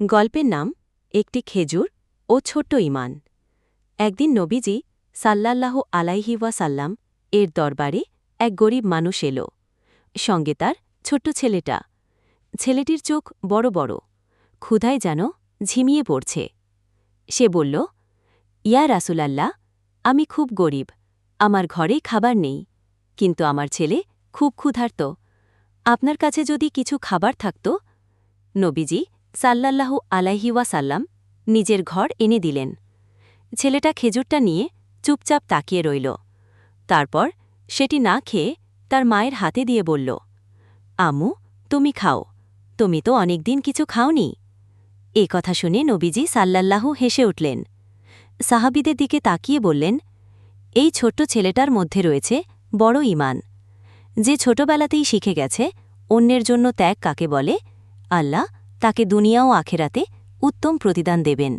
গল্পের নাম একটি খেজুর ও ছোট্ট ঈমান। একদিন নবীজি সাল্লাল্লাহু আলাইহি ওয়াসাল্লাম এর দরবারে এক গরিব মানুষ এল। সঙ্গে তার ছোট্ট ছেলেটা। ছেলেটির চোখ বড় বড়, ক্ষুধায় যেন ঝিমিয়ে পড়ছে। সে বলল, ইয়া রাসূলাল্লাহ, আমি খুব গরিব, আমার ঘরে খাবার নেই, কিন্তু আমার ছেলে খুব ক্ষুধার্ত। আপনার কাছে যদি কিছু খাবার থাকত। নবীজি সাল্লাল্লাহু আলাইহি ওয়াসাল্লাম নিজের ঘর এনে দিলেন। ছেলেটা খেজুরটা নিয়ে চুপচাপ তাকিয়ে রইল। তারপর সেটি না খেয়ে তার মায়ের হাতে দিয়ে বলল, আম্মু, তুমি খাও, তুমি তো অনেকদিন কিছু খাওনি। এ কথা শুনে নবীজি সাল্লাল্লাহু হেসে উঠলেন। সাহাবীদের দিকে তাকিয়ে বললেন, এই ছোট্ট ছেলেটার মধ্যে রয়েছে বড় ঈমান। যে ছোটবেলাতেই শিখে গেছে অন্যের জন্য ত্যাগ কাকে বলে, আল্লাহ তাকে দুনিয়া ও আখেরাতে উত্তম প্রতিদান দেবেন।